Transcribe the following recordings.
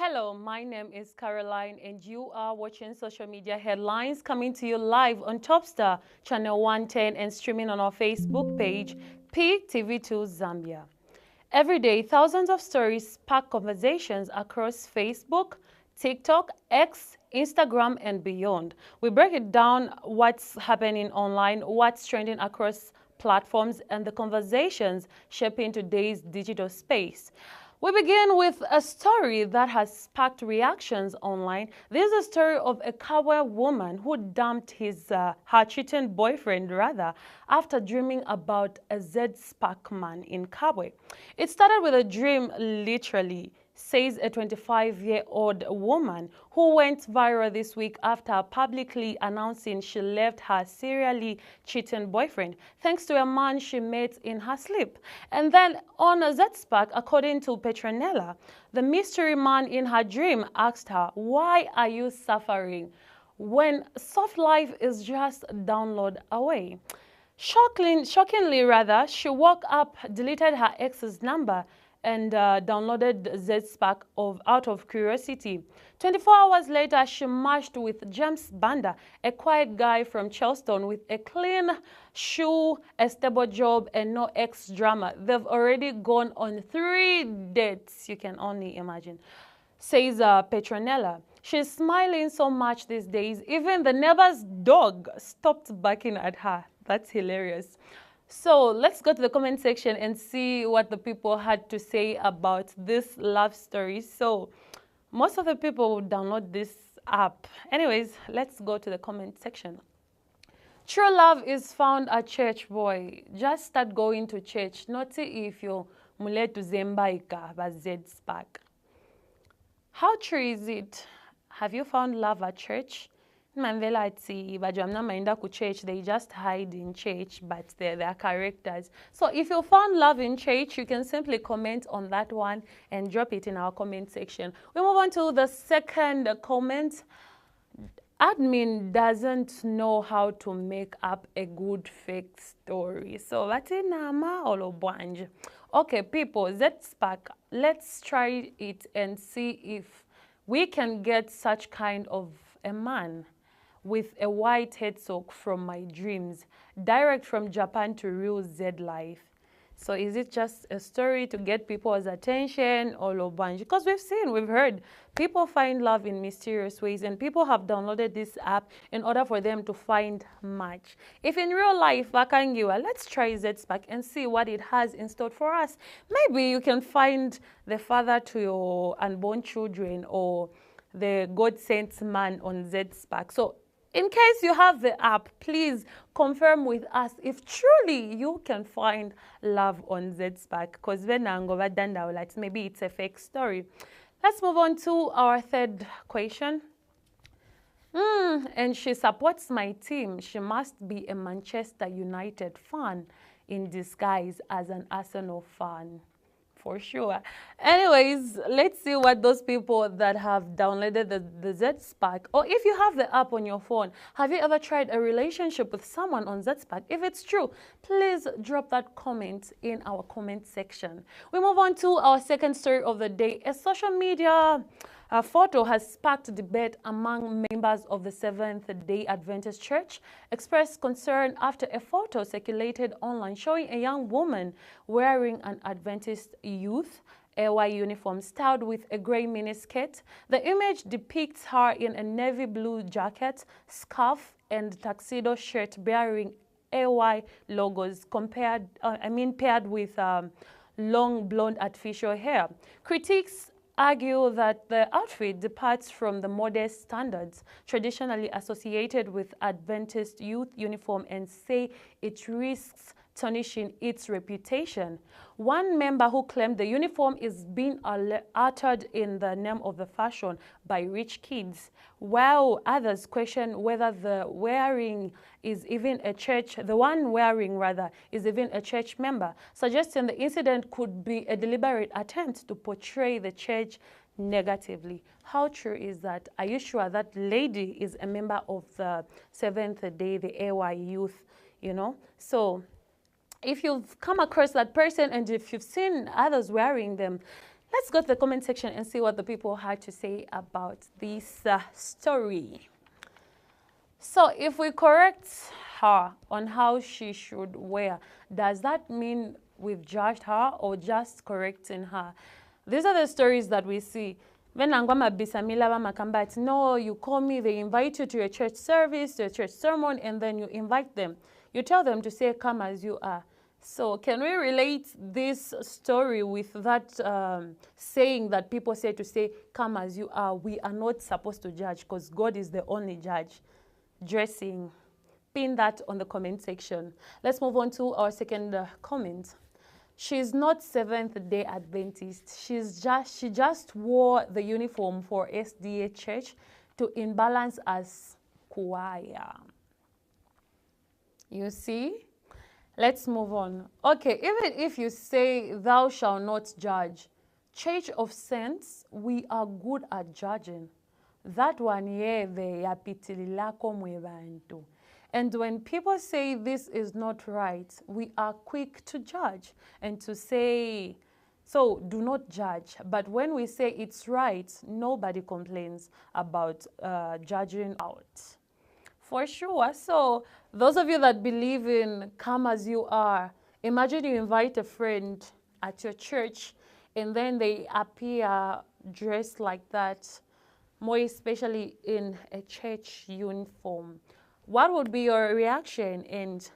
Hello, my name is Caroline and you are watching Social Media Headlines coming to you live on Topstar Channel 110 and streaming on our Facebook page, PTV2 Zambia. Every day, thousands of stories spark conversations across Facebook, TikTok, X, Instagram, and beyond. We break it down what's happening online, what's trending across platforms, and the conversations shaping today's digital space. We begin with a story that has sparked reactions online. This is a story of a Kabwe woman who dumped her cheating boyfriend after dreaming about a Z-Spark man in Kabwe. It started with a dream, literally, says a 25-year-old woman who went viral this week after publicly announcing she left her serially cheating boyfriend thanks to a man she met in her sleep. And then on a Z-Spark, according to Petronella, the mystery man in her dream asked her, "Why are you suffering when soft life is just download away?" Shockingly, she woke up, deleted her ex's number, and downloaded Z-Spark out of curiosity. 24 hours later, she matched with James Banda, a quiet guy from Charleston with a clean shoe, a stable job, and no ex-drama. They've already gone on 3 dates, you can only imagine, says Petronella. She's smiling so much these days, even the neighbor's dog stopped barking at her. That's hilarious. So let's go to the comment section and see what the people had to say about this love story. So most of the people would download this app. Anyways, let's go to the comment section. True love is found at church, boy. Just start going to church. Not if you're muletu zembaika ba Z-Spark. How true is it? Have you found love at church? Church, they just hide in church, but they're characters. So if you found love in church, you can simply comment on that one and drop it in our comment section. We move on to the second comment. Admin doesn't know how to make up a good fake story. So okay, people, Z-Spark, let's try it and see if we can get such kind of a man with a white head soak from my dreams, direct from Japan to real Z life. So is it just a story to get people's attention or lobanj? Because we've heard people find love in mysterious ways, and people have downloaded this app in order for them to find match. If in real life, Bakangiwa, let's try Z-Spark and see what it has in store for us. Maybe you can find the father to your unborn children or the God-sent man on Z-Spark. So in case you have the app, please confirm with us if truly you can find love on Z-Spark, because maybe it's a fake story. Let's move on to our third question. And she supports my team. She must be a Manchester United fan in disguise as an Arsenal fan. For sure. Anyways, let's see what those people that have downloaded the Z-Spark, or if you have the app on your phone, have you ever tried a relationship with someone on Z-Spark? If it's true, please drop that comment in our comment section. We move on to our second story of the day. A social media photo has sparked debate among members of the Seventh-day Adventist Church, expressed concern after a photo circulated online showing a young woman wearing an Adventist youth AY uniform styled with a gray miniskirt. The image depicts her in a navy blue jacket, scarf, and tuxedo shirt bearing AY logos paired with long blonde artificial hair. Critics argue that the outfit departs from the modest standards traditionally associated with Adventist youth uniform and say it risks tarnishing its reputation. One member who claimed the uniform is being uttered in the name of the fashion by rich kids, while others question whether the one wearing is even a church member, suggesting the incident could be a deliberate attempt to portray the church negatively. How true is that? Are you sure that lady is a member of the Seventh Day, the AY youth, So if you've come across that person and if you've seen others wearing them, Let's go to the comment section and see what the people had to say about this story. So if we correct her on how she should wear, does that mean we've judged her or just correcting her? These are the stories that we see. When Angwama Bisamila Makambat, no, you call me, they invite you to a church service, to a church sermon, and then you invite them. You tell them to say, come as you are. So can we relate this story with that saying that people say to say, come as you are? We are not supposed to judge because God is the only judge. Dressing. Pin that on the comment section. Let's move on to our second comment. She's not Seventh-day Adventist. She just wore the uniform for SDA Church to imbalance as choir. You see? Let's move on. Okay, even if you say thou shalt not judge, Church of Saints, we are good at judging. That one yeve yapitililako mwebantu. And when people say this is not right, we are quick to judge and to say, so do not judge. But when we say it's right, nobody complains about judging out. For sure. So those of you that believe in come as you are, imagine you invite a friend at your church and then they appear dressed like that, more especially in a church uniform. What would be your reaction? And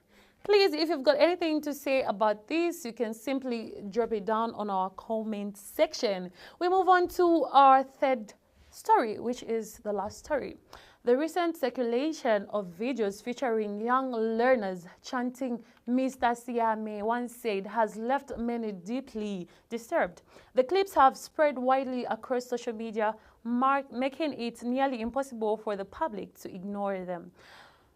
please, if you've got anything to say about this, you can simply drop it down on our comment section. We move on to our third story, which is the last story. The recent circulation of videos featuring young learners chanting Mr. Siame once said has left many deeply disturbed. The clips have spread widely across social media, making it nearly impossible for the public to ignore them.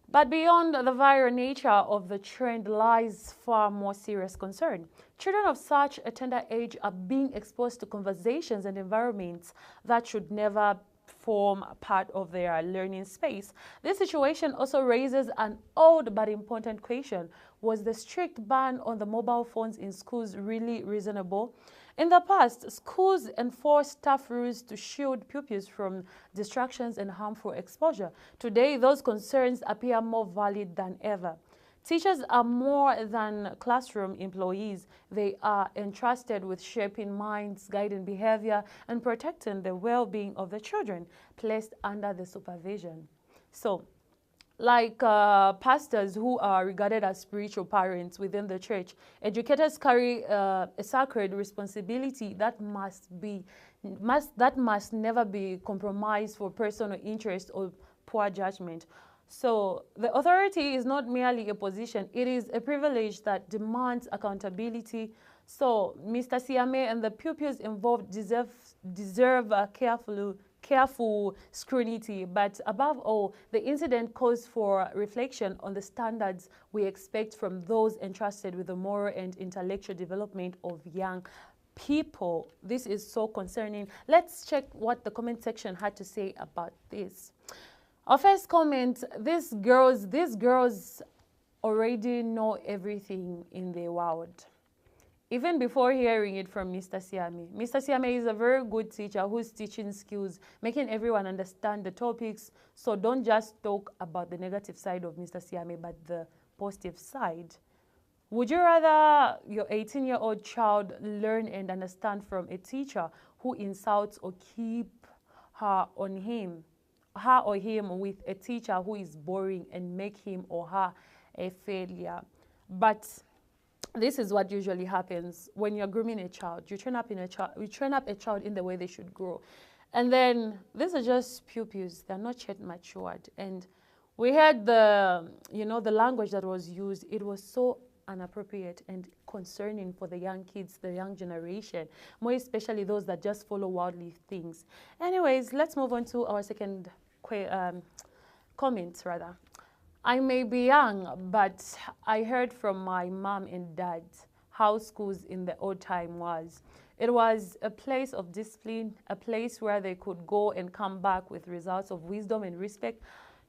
But beyond the viral nature of the trend lies far more serious concern. Children of such a tender age are being exposed to conversations and environments that should never form part of their learning space. This situation also raises an old but important question. Was the strict ban on the mobile phones in schools really reasonable? In the past, schools enforced tough rules to shield pupils from distractions and harmful exposure. Today, those concerns appear more valid than ever. Teachers are more than classroom employees. They are entrusted with shaping minds, guiding behavior, and protecting the well-being of the children placed under the supervision. So, like pastors who are regarded as spiritual parents within the church, educators carry a sacred responsibility that must never be compromised for personal interest or poor judgment. So the authority is not merely a position, it is a privilege that demands accountability. So Mr. Siame and the pupils involved deserve careful scrutiny, but above all, the incident calls for reflection on the standards we expect from those entrusted with the moral and intellectual development of young people. This is so concerning. Let's check what the comment section had to say about this. Our first comment, these girls already know everything in the world. Even before hearing it from Mr. Siame. Mr. Siame is a very good teacher who's teaching skills, making everyone understand the topics. So don't just talk about the negative side of Mr. Siame, but the positive side. Would you rather your 18-year-old child learn and understand from a teacher who insults or keep her or him with a teacher who is boring and make him or her a failure? But this is what usually happens when you're grooming a child. You train up a child in the way they should grow. And then these are just pupils. They're not yet matured. And we heard the language that was used. It was so inappropriate and concerning for the young kids, the young generation, more especially those that just follow worldly things. Anyways, let's move on to our second comment, rather. I may be young, but I heard from my mom and dad how schools in the old time was. It was a place of discipline, a place where they could go and come back with results of wisdom and respect.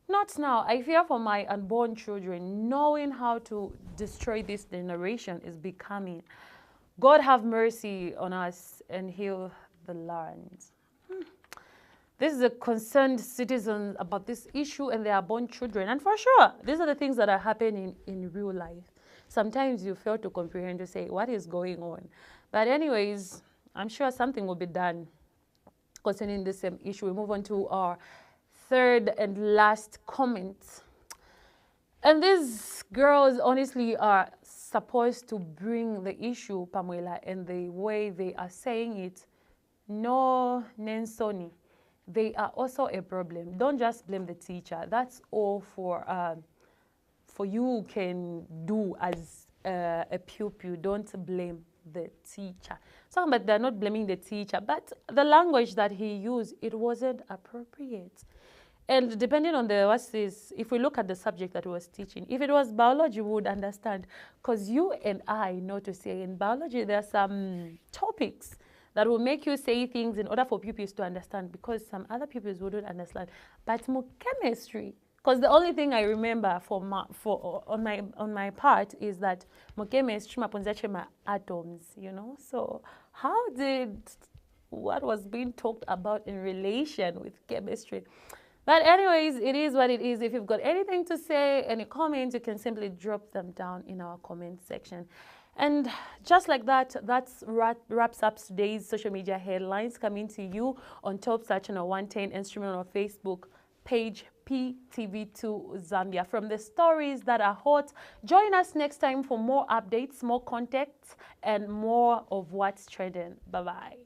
Not now. I fear for my unborn children. Knowing how to destroy this generation is becoming. God have mercy on us and heal the land. This is a concerned citizen about this issue and their born children. And for sure, these are the things that are happening in real life. Sometimes you fail to comprehend, to say, what is going on? But anyways, I'm sure something will be done concerning the same issue. We move on to our third and last comment. And these girls honestly are supposed to bring the issue, Pamela, and the way they are saying it, no Nensoni. They are also a problem. Don't just blame the teacher. That's all for you can do as a pupil. Don't blame the teacher. So, but they're not blaming the teacher, but the language that he used, it wasn't appropriate. And depending on if we look at the subject that he was teaching, if it was biology, we would understand. Because you and I know to say in biology, there are some topics that will make you say things in order for pupils to understand, because some other pupils wouldn't understand. But more chemistry, because the only thing I remember on my part is that more chemistry, my atoms, you know. So how did what was being talked about in relation with chemistry? But anyways, it is what it is. If you've got anything to say, any comments, you can simply drop them down in our comment section. And just like that, that wraps up today's social media headlines, coming to you on Top Search Channel 110 and streaming on our Facebook page, PTV2 Zambia. From the stories that are hot, join us next time for more updates, more context, and more of what's trending. Bye-bye.